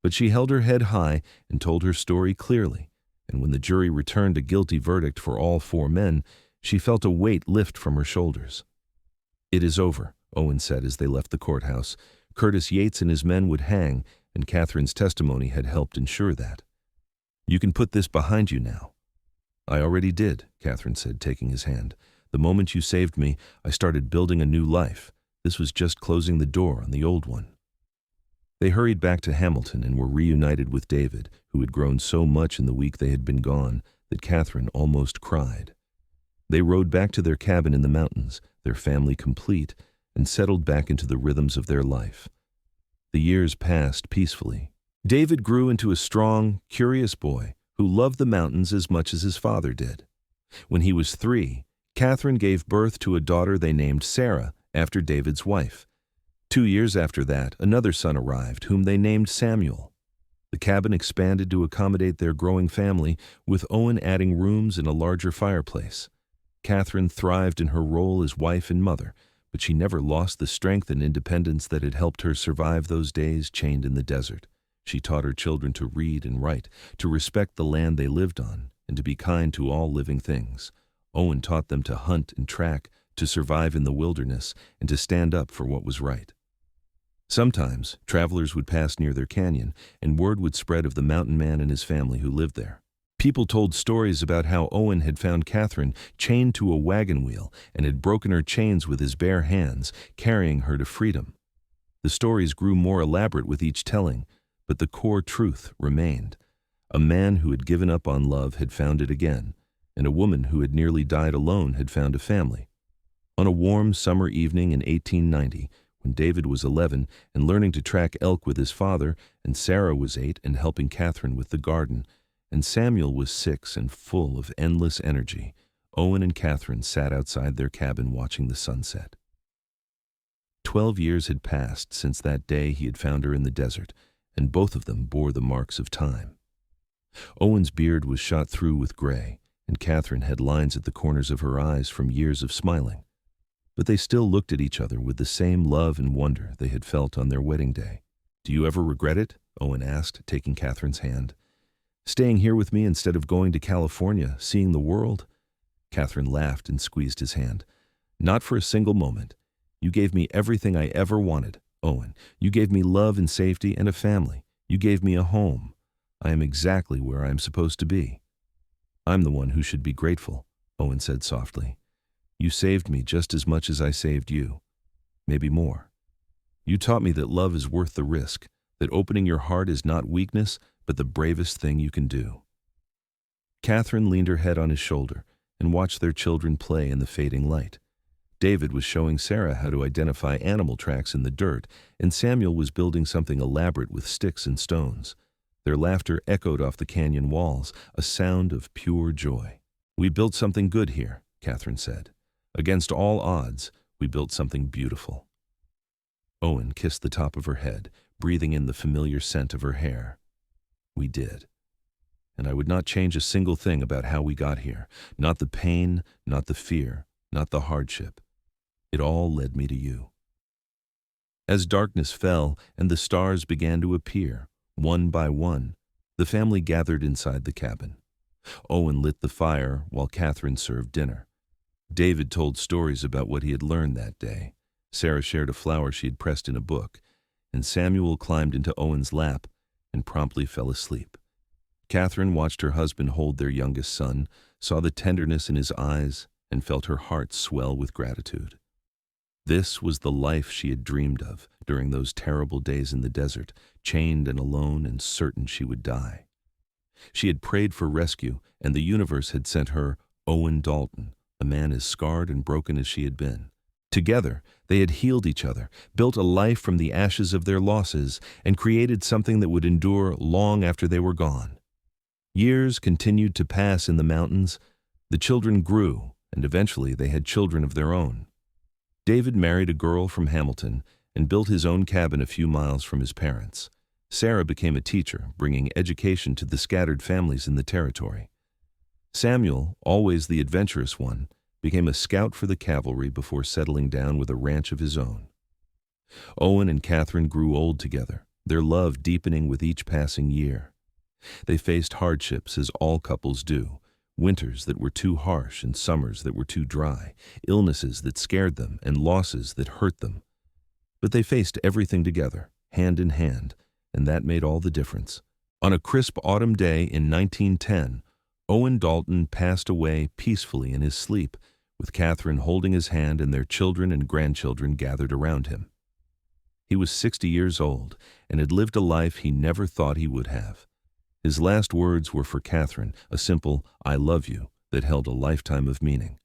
But she held her head high and told her story clearly, and when the jury returned a guilty verdict for all 4 men, she felt a weight lift from her shoulders. "It is over," Owen said as they left the courthouse. Curtis Yates and his men would hang, and Katherine's testimony had helped ensure that. "You can put this behind you now." "I already did," Katherine said, taking his hand. "The moment you saved me, I started building a new life. This was just closing the door on the old one." They hurried back to Hamilton and were reunited with David, who had grown so much in the week they had been gone that Katherine almost cried. They rode back to their cabin in the mountains, their family complete, and settled back into the rhythms of their life. The years passed peacefully. David grew into a strong, curious boy who loved the mountains as much as his father did. When he was 3, Katherine gave birth to a daughter they named Sarah, after David's wife. 2 years after that, another son arrived, whom they named Samuel. The cabin expanded to accommodate their growing family, with Owen adding rooms and a larger fireplace. Katherine thrived in her role as wife and mother, but she never lost the strength and independence that had helped her survive those days chained in the desert. She taught her children to read and write, to respect the land they lived on, and to be kind to all living things. Owen taught them to hunt and track, to survive in the wilderness, and to stand up for what was right. Sometimes, travelers would pass near their canyon, and word would spread of the mountain man and his family who lived there. People told stories about how Owen had found Katherine chained to a wagon wheel and had broken her chains with his bare hands, carrying her to freedom. The stories grew more elaborate with each telling, but the core truth remained. A man who had given up on love had found it again, and a woman who had nearly died alone had found a family. On a warm summer evening in 1890, when David was 11 and learning to track elk with his father, and Sarah was 8 and helping Katherine with the garden, and Samuel was 6 and full of endless energy, Owen and Katherine sat outside their cabin watching the sunset. 12 years had passed since that day he had found her in the desert, and both of them bore the marks of time. Owen's beard was shot through with gray, and Katherine had lines at the corners of her eyes from years of smiling. But they still looked at each other with the same love and wonder they had felt on their wedding day. "Do you ever regret it?" Owen asked, taking Katherine's hand. "Staying here with me instead of going to California, seeing the world?" Katherine laughed and squeezed his hand. "Not for a single moment. You gave me everything I ever wanted, Owen. You gave me love and safety and a family. You gave me a home. I am exactly where I am supposed to be." "I'm the one who should be grateful," Owen said softly. "You saved me just as much as I saved you. Maybe more. You taught me that love is worth the risk, that opening your heart is not weakness, but the bravest thing you can do." Katherine leaned her head on his shoulder and watched their children play in the fading light. David was showing Sarah how to identify animal tracks in the dirt, and Samuel was building something elaborate with sticks and stones. Their laughter echoed off the canyon walls, a sound of pure joy. "We built something good here," Katherine said. "Against all odds, we built something beautiful." Owen kissed the top of her head, breathing in the familiar scent of her hair. "We did. And I would not change a single thing about how we got here. Not the pain, not the fear, not the hardship. It all led me to you." As darkness fell and the stars began to appear, one by one, the family gathered inside the cabin. Owen lit the fire while Katherine served dinner. David told stories about what he had learned that day. Sarah shared a flower she had pressed in a book, and Samuel climbed into Owen's lap and promptly fell asleep. Katherine watched her husband hold their youngest son, saw the tenderness in his eyes, and felt her heart swell with gratitude. This was the life she had dreamed of during those terrible days in the desert, chained and alone and certain she would die. She had prayed for rescue, and the universe had sent her Owen Dalton, a man as scarred and broken as she had been. Together, they had healed each other, built a life from the ashes of their losses, and created something that would endure long after they were gone. Years continued to pass in the mountains. The children grew, and eventually they had children of their own. David married a girl from Hamilton and built his own cabin a few miles from his parents. Sarah became a teacher, bringing education to the scattered families in the territory. Samuel, always the adventurous one, became a scout for the cavalry before settling down with a ranch of his own. Owen and Katherine grew old together, their love deepening with each passing year. They faced hardships as all couples do, winters that were too harsh and summers that were too dry, illnesses that scared them and losses that hurt them. But they faced everything together, hand in hand, and that made all the difference. On a crisp autumn day in 1910, Owen Dalton passed away peacefully in his sleep, with Katherine holding his hand and their children and grandchildren gathered around him. He was 60 years old and had lived a life he never thought he would have. His last words were for Katherine, a simple "I love you" that held a lifetime of meaning.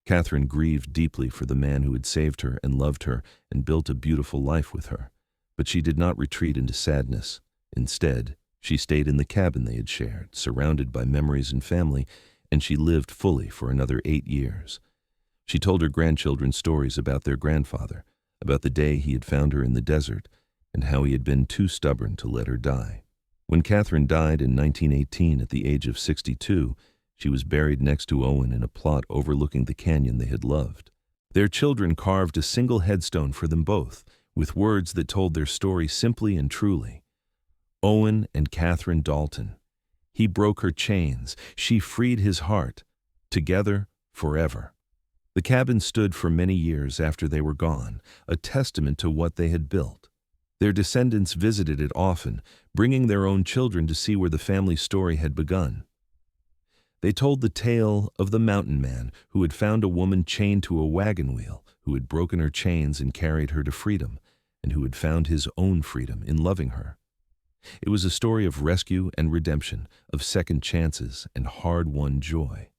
Katherine grieved deeply for the man who had saved her and loved her and built a beautiful life with her. But she did not retreat into sadness. Instead, she stayed in the cabin they had shared, surrounded by memories and family, and she lived fully for another 8 years. She told her grandchildren stories about their grandfather, about the day he had found her in the desert, and how he had been too stubborn to let her die. When Katherine died in 1918 at the age of 62, she was buried next to Owen in a plot overlooking the canyon they had loved. Their children carved a single headstone for them both, with words that told their story simply and truly. Owen and Katherine Dalton. He broke her chains. She freed his heart. Together, forever. The cabin stood for many years after they were gone, a testament to what they had built. Their descendants visited it often, bringing their own children to see where the family story had begun. They told the tale of the mountain man who had found a woman chained to a wagon wheel, who had broken her chains and carried her to freedom, and who had found his own freedom in loving her. It was a story of rescue and redemption, of second chances and hard-won joy.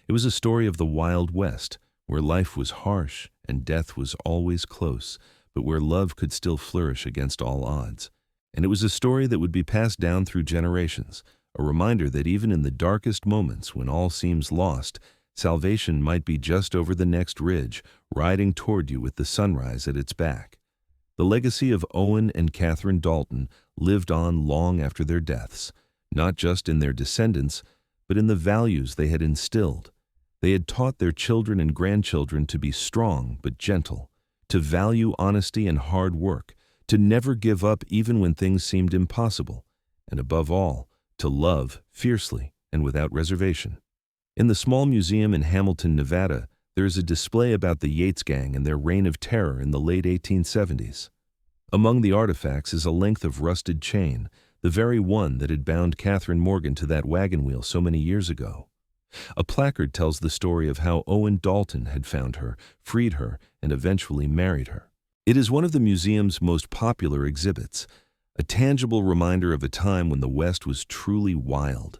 It was a story of the Wild West, where life was harsh and death was always close, but where love could still flourish against all odds. And it was a story that would be passed down through generations, a reminder that even in the darkest moments when all seems lost, salvation might be just over the next ridge, riding toward you with the sunrise at its back. The legacy of Owen and Katherine Dalton lived on long after their deaths, not just in their descendants, but in the values they had instilled. They had taught their children and grandchildren to be strong but gentle, to value honesty and hard work, to never give up even when things seemed impossible, and above all, to love fiercely and without reservation. In the small museum in Hamilton, Nevada, there is a display about the Yates gang and their reign of terror in the late 1870s. Among the artifacts is a length of rusted chain, the very one that had bound Katherine Morgan to that wagon wheel so many years ago. A placard tells the story of how Owen Dalton had found her, freed her, and eventually married her. It is one of the museum's most popular exhibits, a tangible reminder of a time when the West was truly wild,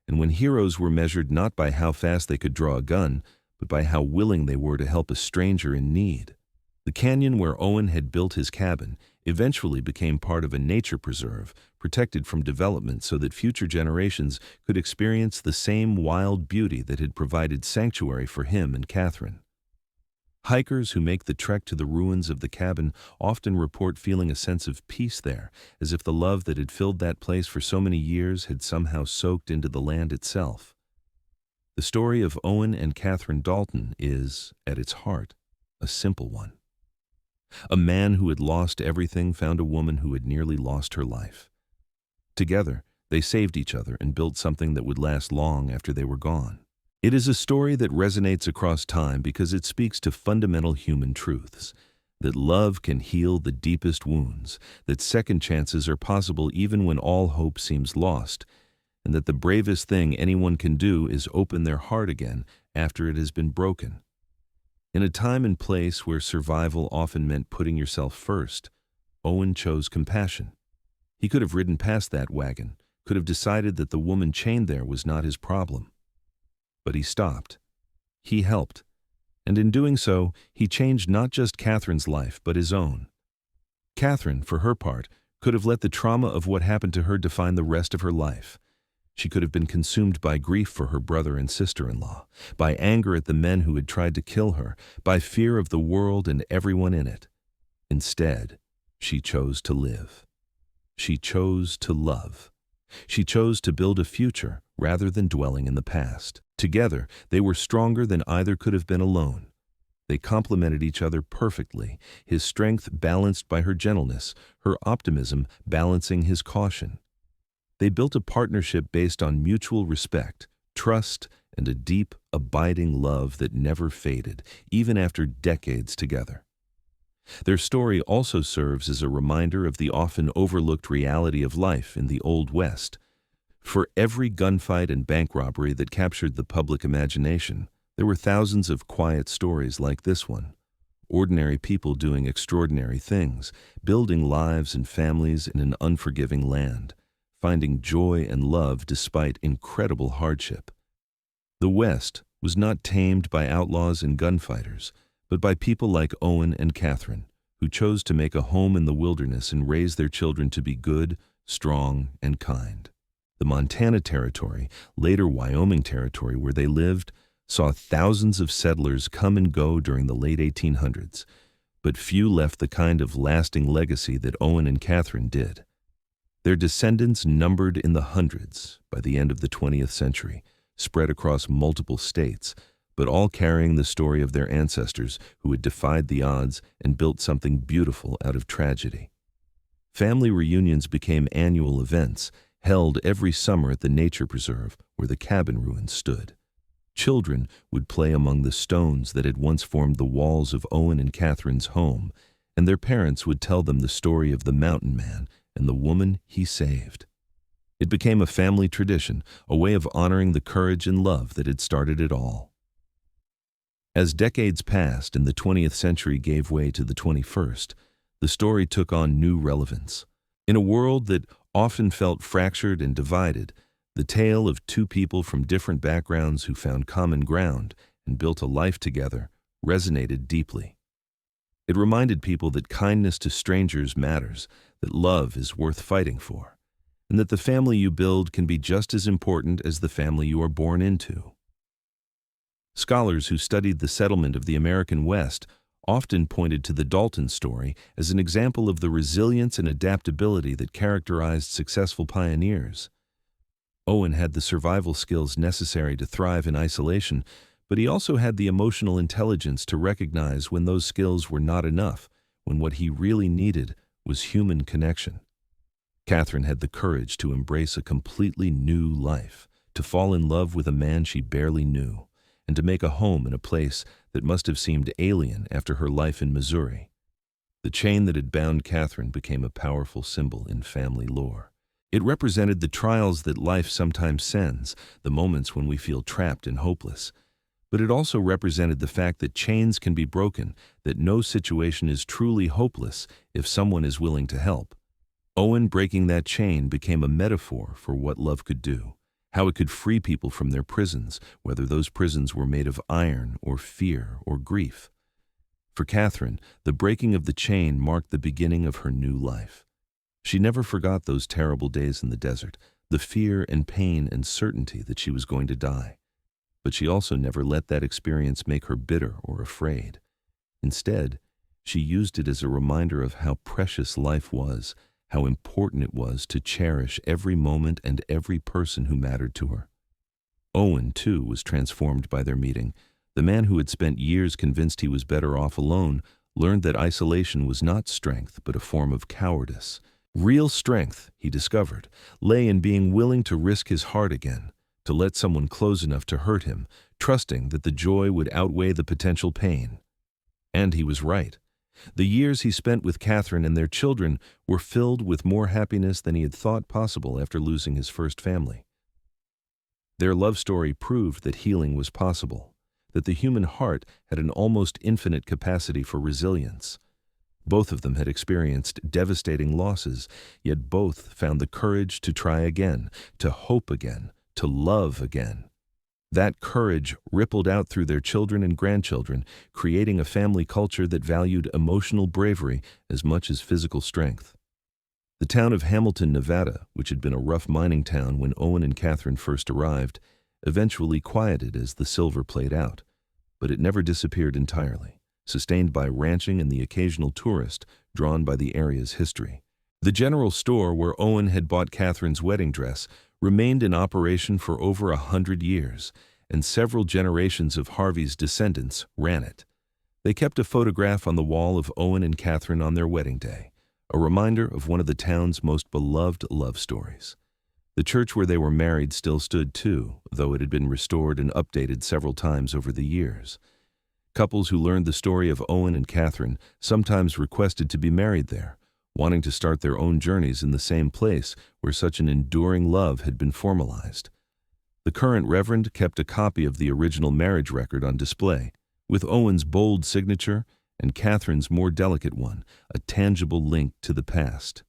and when heroes were measured not by how fast they could draw a gun, but by how willing they were to help a stranger in need. The canyon where Owen had built his cabin eventually became part of a nature preserve, protected from development so that future generations could experience the same wild beauty that had provided sanctuary for him and Katherine. Hikers who make the trek to the ruins of the cabin often report feeling a sense of peace there, as if the love that had filled that place for so many years had somehow soaked into the land itself. The story of Owen and Katherine Dalton is, at its heart, a simple one. A man who had lost everything found a woman who had nearly lost her life. Together, they saved each other and built something that would last long after they were gone. It is a story that resonates across time because it speaks to fundamental human truths, that love can heal the deepest wounds, that second chances are possible even when all hope seems lost, and that the bravest thing anyone can do is open their heart again after it has been broken. In a time and place where survival often meant putting yourself first, Owen chose compassion. He could have ridden past that wagon, could have decided that the woman chained there was not his problem. But he stopped. He helped. And in doing so, he changed not just Katherine's life, but his own. Katherine, for her part, could have let the trauma of what happened to her define the rest of her life. She could have been consumed by grief for her brother and sister-in-law, by anger at the men who had tried to kill her, by fear of the world and everyone in it. Instead, she chose to live. She chose to love. She chose to build a future rather than dwelling in the past. Together, they were stronger than either could have been alone. They complemented each other perfectly, his strength balanced by her gentleness, her optimism balancing his caution. They built a partnership based on mutual respect, trust, and a deep, abiding love that never faded, even after decades together. Their story also serves as a reminder of the often overlooked reality of life in the Old West. For every gunfight and bank robbery that captured the public imagination, there were thousands of quiet stories like this one. Ordinary people doing extraordinary things, building lives and families in an unforgiving land, finding joy and love despite incredible hardship. The West was not tamed by outlaws and gunfighters, but by people like Owen and Katherine, who chose to make a home in the wilderness and raise their children to be good, strong, and kind. The Montana Territory, later Wyoming Territory, where they lived, saw thousands of settlers come and go during the late 1800s, but few left the kind of lasting legacy that Owen and Katherine did. Their descendants numbered in the hundreds by the end of the 20th century, spread across multiple states, but all carrying the story of their ancestors who had defied the odds and built something beautiful out of tragedy. Family reunions became annual events, held every summer at the nature preserve where the cabin ruins stood. Children would play among the stones that had once formed the walls of Owen and Katherine's home, and their parents would tell them the story of the mountain man and the woman he saved. It became a family tradition, a way of honoring the courage and love that had started it all. As decades passed and the 20th century gave way to the 21st, the story took on new relevance. In a world that often felt fractured and divided, the tale of two people from different backgrounds who found common ground and built a life together resonated deeply. It reminded people that kindness to strangers matters, that love is worth fighting for, and that the family you build can be just as important as the family you are born into. Scholars who studied the settlement of the American West often pointed to the Dalton story as an example of the resilience and adaptability that characterized successful pioneers. Owen had the survival skills necessary to thrive in isolation, but he also had the emotional intelligence to recognize when those skills were not enough, when what he really needed was human connection. Katherine had the courage to embrace a completely new life, to fall in love with a man she barely knew, and to make a home in a place that must have seemed alien after her life in Missouri. The chain that had bound Katherine became a powerful symbol in family lore. It represented the trials that life sometimes sends, the moments when we feel trapped and hopeless. But it also represented the fact that chains can be broken, that no situation is truly hopeless if someone is willing to help. Owen breaking that chain became a metaphor for what love could do, how it could free people from their prisons, whether those prisons were made of iron or fear or grief. For Katherine, the breaking of the chain marked the beginning of her new life. She never forgot those terrible days in the desert, the fear and pain and certainty that she was going to die. But she also never let that experience make her bitter or afraid. Instead, she used it as a reminder of how precious life was, how important it was to cherish every moment and every person who mattered to her. Owen, too, was transformed by their meeting. The man who had spent years convinced he was better off alone learned that isolation was not strength but a form of cowardice. Real strength, he discovered, lay in being willing to risk his heart again, to let someone close enough to hurt him, trusting that the joy would outweigh the potential pain. And he was right. The years he spent with Katherine and their children were filled with more happiness than he had thought possible after losing his first family. Their love story proved that healing was possible, that the human heart had an almost infinite capacity for resilience. Both of them had experienced devastating losses, yet both found the courage to try again, to hope again, to love again. That courage rippled out through their children and grandchildren, creating a family culture that valued emotional bravery as much as physical strength. The town of Hamilton, Nevada, which had been a rough mining town when Owen and Katherine first arrived, eventually quieted as the silver played out, but it never disappeared entirely, sustained by ranching and the occasional tourist drawn by the area's history. The general store where Owen had bought Katherine's wedding dress remained in operation for over 100 years, and several generations of Harvey's descendants ran it. They kept a photograph on the wall of Owen and Katherine on their wedding day, a reminder of one of the town's most beloved love stories. The church where they were married still stood too, though it had been restored and updated several times over the years. Couples who learned the story of Owen and Katherine sometimes requested to be married there, wanting to start their own journeys in the same place where such an enduring love had been formalized. The current reverend kept a copy of the original marriage record on display, with Owen's bold signature and Katherine's more delicate one, a tangible link to the past.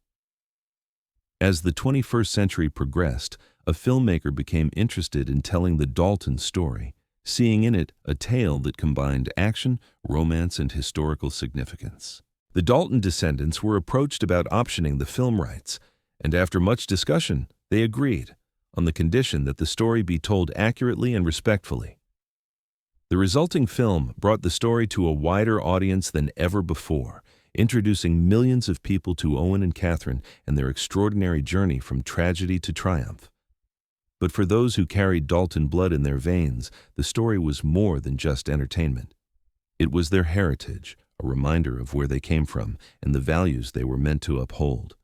As the 21st century progressed, a filmmaker became interested in telling the Dalton story, seeing in it a tale that combined action, romance, and historical significance. The Dalton descendants were approached about optioning the film rights, and after much discussion, they agreed, on the condition that the story be told accurately and respectfully. The resulting film brought the story to a wider audience than ever before, introducing millions of people to Owen and Katherine and their extraordinary journey from tragedy to triumph. But for those who carried Dalton blood in their veins, the story was more than just entertainment. It was their heritage, a reminder of where they came from and the values they were meant to uphold.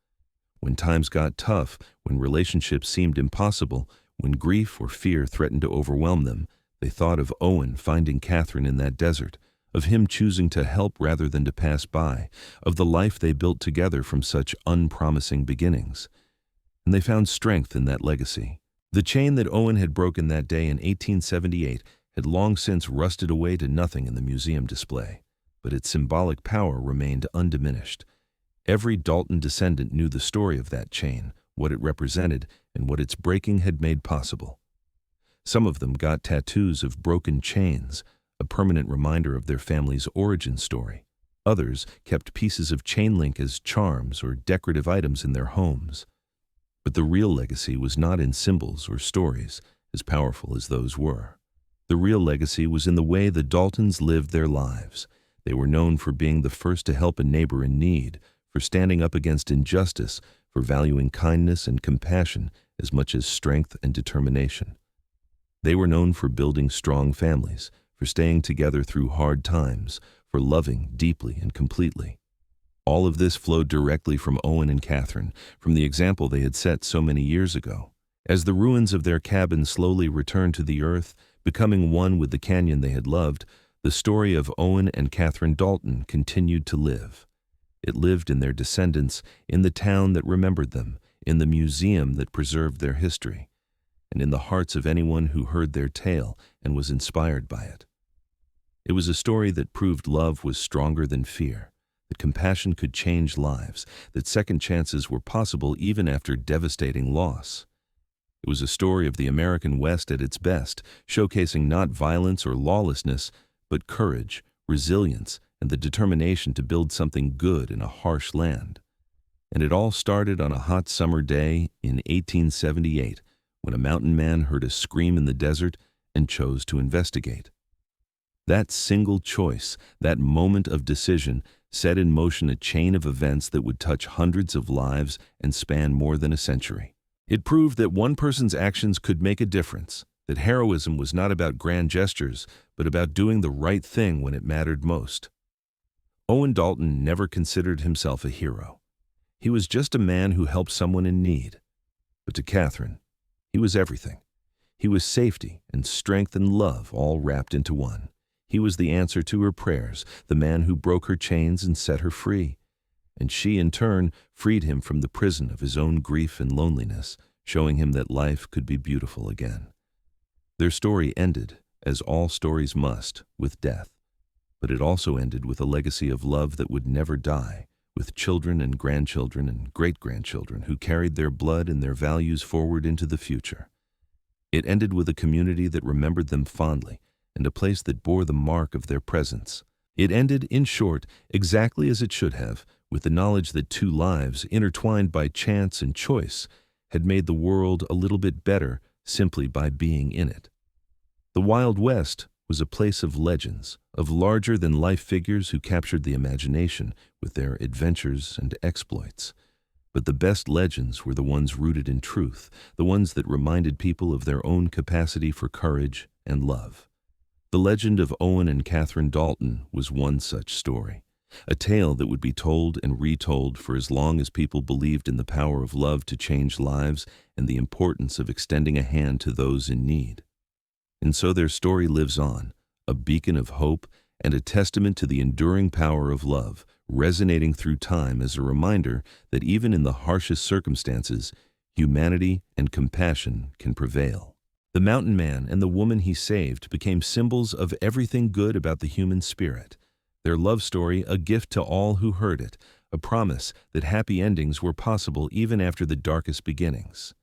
When times got tough, when relationships seemed impossible, when grief or fear threatened to overwhelm them, they thought of Owen finding Katherine in that desert, of him choosing to help rather than to pass by, of the life they built together from such unpromising beginnings. And they found strength in that legacy. The chain that Owen had broken that day in 1878 had long since rusted away to nothing in the museum display, but its symbolic power remained undiminished. Every Dalton descendant knew the story of that chain, what it represented, and what its breaking had made possible. Some of them got tattoos of broken chains, a permanent reminder of their family's origin story. Others kept pieces of chain link as charms or decorative items in their homes. But the real legacy was not in symbols or stories, as powerful as those were. The real legacy was in the way the Daltons lived their lives. They were known for being the first to help a neighbor in need, for standing up against injustice, for valuing kindness and compassion as much as strength and determination. They were known for building strong families, for staying together through hard times, for loving deeply and completely. All of this flowed directly from Owen and Katherine, from the example they had set so many years ago. As the ruins of their cabin slowly returned to the earth, becoming one with the canyon they had loved, the story of Owen and Katherine Dalton continued to live. It lived in their descendants, in the town that remembered them, in the museum that preserved their history, and in the hearts of anyone who heard their tale and was inspired by it. It was a story that proved love was stronger than fear, that compassion could change lives, that second chances were possible even after devastating loss. It was a story of the American West at its best, showcasing not violence or lawlessness, but courage, resilience, and the determination to build something good in a harsh land. And it all started on a hot summer day in 1878, when a mountain man heard a scream in the desert and chose to investigate. That single choice, that moment of decision, set in motion a chain of events that would touch hundreds of lives and span more than a century. It proved that one person's actions could make a difference, that heroism was not about grand gestures, but about doing the right thing when it mattered most. Owen Dalton never considered himself a hero. He was just a man who helped someone in need. But to Katherine, he was everything. He was safety and strength and love all wrapped into one. He was the answer to her prayers, the man who broke her chains and set her free. And she, in turn, freed him from the prison of his own grief and loneliness, showing him that life could be beautiful again. Their story ended, as all stories must, with death. But it also ended with a legacy of love that would never die, with children and grandchildren and great-grandchildren who carried their blood and their values forward into the future. It ended with a community that remembered them fondly, and a place that bore the mark of their presence. It ended, in short, exactly as it should have, with the knowledge that two lives, intertwined by chance and choice, had made the world a little bit better simply by being in it. The Wild West was a place of legends, of larger-than-life figures who captured the imagination with their adventures and exploits. But the best legends were the ones rooted in truth, the ones that reminded people of their own capacity for courage and love. The legend of Owen and Katherine Dalton was one such story, a tale that would be told and retold for as long as people believed in the power of love to change lives and the importance of extending a hand to those in need. And so their story lives on, a beacon of hope and a testament to the enduring power of love, resonating through time as a reminder that even in the harshest circumstances, humanity and compassion can prevail. The mountain man and the woman he saved became symbols of everything good about the human spirit. Their love story a gift to all who heard it, a promise that happy endings were possible even after the darkest beginnings.